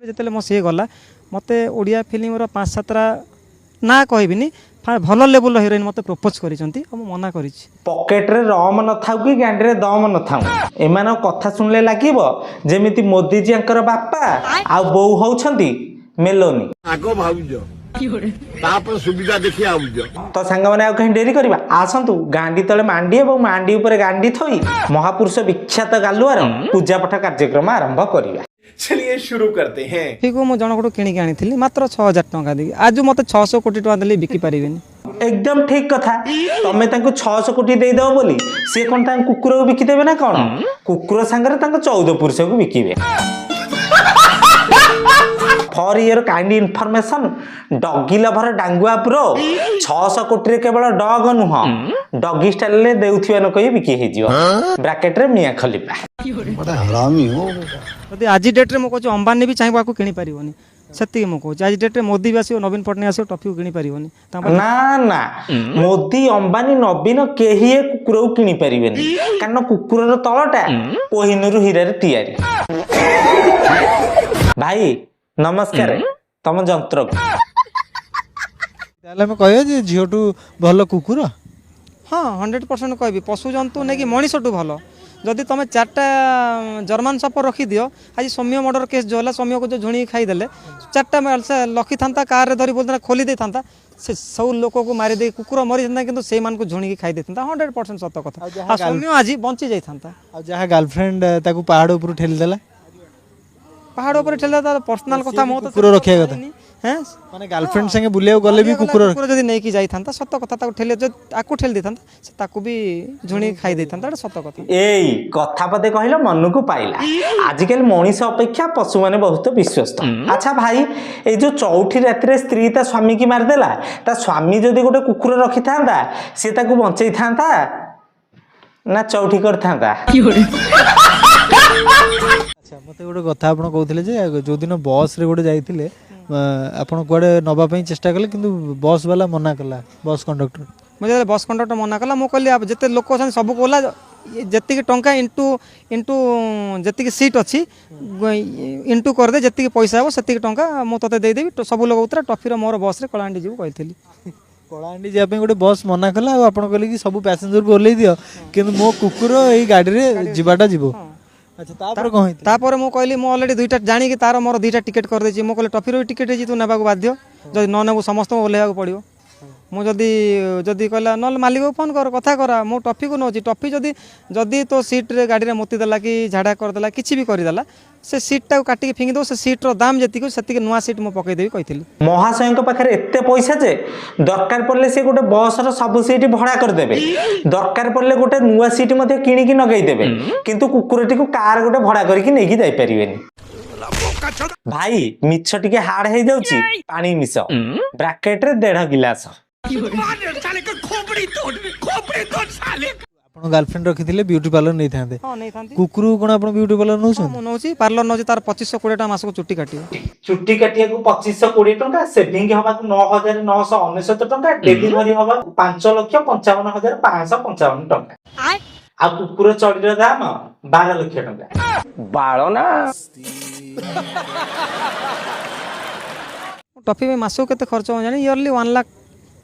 जिते मो सी गला मत ओडिया फिल्म 5-7टा ना कहबिनी भल लेवल हिरोइन मत प्रपोज कर मना कर पकेट रे रम न थाउ कि गांडी रे दम न थाउ एमान कथा सुनले लागिबो जेमिति मोदी जी अंकर बापा आ बोउ होउछंती मेलोनी आगो भाउजो तापर सुविधा देखि आउजो तो सांग माने आ कहीं डेरी करबा आसंतु गांडी तले मांडी एवं मांडी ऊपर गांडी थई महापुरुष विख्यात गालुआर पूजा पाठ कार्यक्रम आरंभ करिया। चलिए शुरू करते हैं। ठीक मु जन को किणी आनी मात्र 6000 टंका दी आज मत 600 कोटी टंका देली बिकी पारिबेनी। एकदम ठीक कथा तमे तांको 600 कोटी दे दो बोली से कोन तां कुकुर को बिकी देबे ना कोन कुकुर संगरे तांको 14 पुरुष को बिकीबे। For your kind information doggy lover डांगुआ प्रो 600 कोटी रे केवल डॉग नुह डॉगी स्टाइल ले देउथिया न कहि बिकी हे जियो ब्रैकेट रे मिया खलीफा बड़ा हरामी हो यदि आज डेट रे मो कहूँ अंबानी भी चाहिए आपको किनी पारिबनी सेति मो कहूँ आज डेट रे मोदी भी आसियो नवीन पटनायक आसियो टॉफी को किनी पारिबनी ना ना मोदी अंबानी नवीन केही कुकुर को किनी पारिबेनी कारण कुकुर रो तळटा कोहिनूर हीरा रे तयारी। भाई नमस्कार तम जंत्र कह झीटू भल कुकुर हाँ 100% कहबी पशु जंतु नहीं कि मनीषठू भल जदि तुम 4टा जर्मान सपर रखी दियो आज सौम्य मर्डर केस जो है सौम्य को जो झुणी खाईदे 4टा लखी था कार रे धरी बोलता खोली दे था से सब लोक को मारी दे कुकुर मरी था कि से मान को झुणी खाई देता 100% सत कथा सौम्य आज बंची जाता जहाँ गर्लफ्रेंड ताकू पहाड़ ऊपर ठेलीदेला पहाड़ ऊपर ठेला तार पर्सनल कथा मो तो कुकुर रखिया कथा हैं माने गर्लफ्रेंड संगे बुलिया गले भी कुकुर जदी नहीं कि जाई थांता सत कथा ताको ठेले जो आकु ठेल देथांता से ताको भी झुणी खाई देथांता सत कथा एई कथा पते कहिलो मन को पाइला आजिकल मनीष अपेक्षा पशु माने बहुत विश्वस्त। अच्छा भाई ए जो चौठी रात रे स्त्री ता स्वामी की मार देला ता स्वामी जदी गोटे कुकुर रखि थांता से ताको बंचई थांता ना चौठी कर थांता। अच्छा मत गोटे कथा आप कहते जो दिन बस रे गोटे जाइए आप कड़े नवाई चेष्टा कले कि बस वाला मना कला बस कंडक्टर मुझे बस कंडक्टर मना कला मु कहली जिते लोक अच्छा सब कहला जी टंका इंटू इंटू जी सीट अच्छी इंटू करदे जी पैसा हे से टंका मुझे देदेवी सब लोग उतरा टफी मोर बस रे कलाहांडी जीव कही कलाहांडी जावाई गोटे बस मना कला आप कहले कि सब पैसेंजर को ओल्लै दियो कि मो कुकुर यही गाड़ी रे जीवाटा जीव। अच्छा तापर मु कहली मु ऑलरेडी 2टा जानी कि तार मोर 2टा टिकेट कर देछि मु कहले टफीर टिकेट है तू नेबा को बाध्य जदि न नेबू समस्त ओल्हेबा को पड़ियो मु जदि कहला न मालिक को फोन कर कथा करा मु टफी को नौची टफी जदि तो सीट रे गाड़ी रे मोती देला कि झाड़ा कर देला किछि भी कर देला से सीट टा काटी फिंगी दो से सीट रो दाम जति सेति नुआ सीट मु पकई देबी कहितली। महाशय पाखे एते पैसा जे दरकार पड़ले से गोटे बस रो सब सीट भड़ा कर देबे दरकार पड़ले गोटे नुआ सीट मध्ये किणी की नगई देबे किंतु कुकुरटी को कार गोटे भड़ा करके नेकी जाई परिबेनी। भाई मिछ टिके हार्ड हे जाउची पानी मिस ब्रैकेट रे 1.5 गिलास आपन गर्लफ्रेंड रखिथिले ब्यूटी पार्लर नै थांते हां नै थांती कुकुर कोन आपन ब्यूटी पार्लर नौ मु नौची पार्लर नौची तार 2520 टका मास को चुट्टी काटियो चुट्टी काटिया को 2520 टका सेविंग हवा को 9999 टका डेलीवरी हवा 5,55,555 टका आ कुकुर चढ़ीर दाम 12 लाख टका बाळ ना टफी में मासो केते खर्च हो जानी इयरली 1 लाख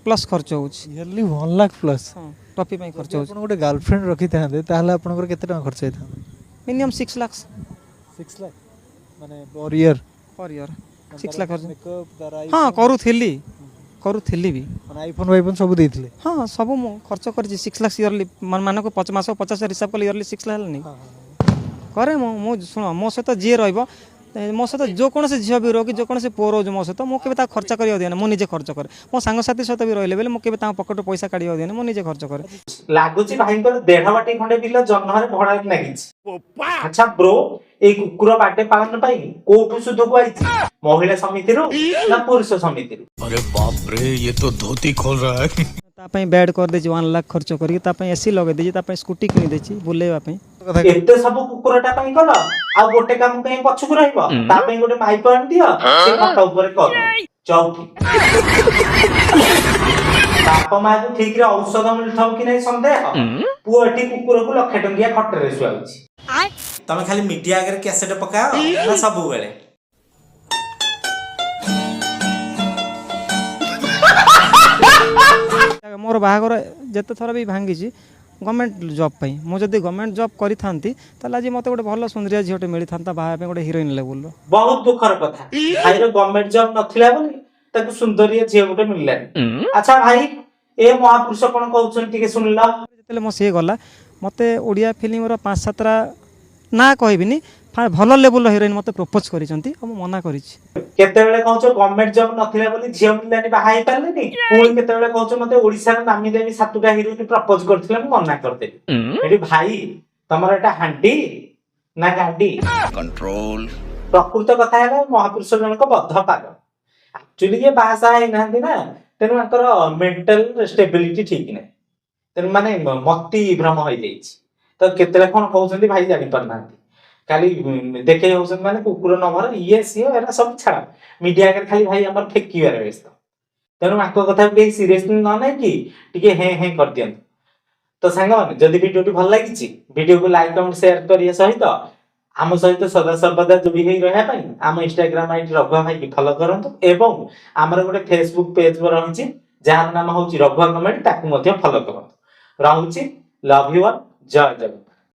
प्लस खर्च हो इयरली 1 लाख प्लस टफी में खर्च हो गोटे गर्लफ्रेंड रखी थांते ताहले आपनकर केते टका खर्च होई था मिनिमम 6 लाख 6 लाख माने पर ईयर 6 लाख खर्च हां करूथिली भी माने आईफोन वाईफोन सब देथिले हां सब मु खर्च कर 6 लाख इयरली माने को 5 मास 50 हिसाब कर इयरली 6 लाख नहीं करे मु सुनो मो सहित जी रहिबो मो सहित जो कौन से झील भी रो कि जो कौन से पुओ रोज मो सहित मुझे खर्च कर दिए मुझे निजे खर्च करे मो सांगसाथी सहित भी रही मुझे पकेट पैसा काढ़ दिए मुझे खर्च करे लागुची भाई 1.5 बाटी खंडे बिल जन्नहरे भड़ा लागिछि। अच्छा ब्रो ए कुकुर बाटे पालन पाई कोठु सुध को आइछि महिला समिति रो ना पुरुष समिति रो। अरे बाप रे ये तो धोती खोल रहा है तापई बेड कर देछि 1 लाख खर्च करके तापई एसी लगे देछि तापई स्कूटी किनि देछि बुलेवा पई एते सब कुकुरटा पई कल आ गोटे काम कहीं पछुक रहइबो तापई गोटे माइप आन दियो से खट ऊपर कर चौकी बाप माँ को ठीक रे औषध मिलथौ कि नहीं संदेह पुओ एठी कुकुर को 1 लाख टंकिया खट रे सुआउछि तमे खाली मीडिया आगे कैसेट पकाओ ना सब बेले मोर बाहागर जिते थर भी भांगी गवर्नमेंट जॉब पाई मु जदि गवर्नमेंट जॉब करी थांती ताले आज मते गोटे भल सुंदरिया झीटे मिली थांता बाहा पे गोटे हीरोइन लेवल रो बहुत दुखर कथा भाईर गवर्नमेंट जॉब नथिला बोली ताकू सुंदरिया झील गोटे मिललानी। अच्छा भाई ए महापुरुष कोन कहउछन टिके सुनला जेतेले मो से गला मते ओडिया फिल्म रो 5-7टा ना कहबिनी भल लेवल हीरोइन मते प्रपोज करिसंती हम मना करिछि। केतेबेले कहउछ गवर्नमेंट जॉब नथिला बोली झील मिललानी बाहाई पारलेनी पुणी केतेबेले कहउछ मते ओडिसा रे नामी देवी 7टा हीरोइन प्रपोज करथिला म मना करतेली। एडी भाई तमर एटा हांडी ना गांडी कंट्रोल प्रकृत कथा है महापुरुष जनक बद्ध पाग एक्चुअली ये भाषा है ना तेणु आंकर मेंटल स्टेबिलिटी ठीक नहीं तेणु माने मति भ्रम हो जाइछि तो केतेले कोन कहउछंती भाई जानि परना खाली देखे होउछन माने कुकुर नभर ये सी एरा सब छाड़ मीडिया के खाली भाई हमर फेकिबार व्यस्त तेणु आंको कथा के सीरियसली न नै कि टिके हे हे कर दियन। तो सांग माने जदि वीडियो टी भल लागिछि वीडियो को लाइक कमेंट शेयर करिए सहित आम सहित सदा सर्वदा जोड़ी होई रहया पई आम इंस्टाग्राम आईडी रघुआ भाई की फॉलो करंतु एवं हमर गोटे फेसबुक पेज पर रहिछि जहार नाम होछि रघुआ कमेंट ताकू मध्ये फॉलो करंतु। रहउछि लव यू ऑल जय जगन्नाथ।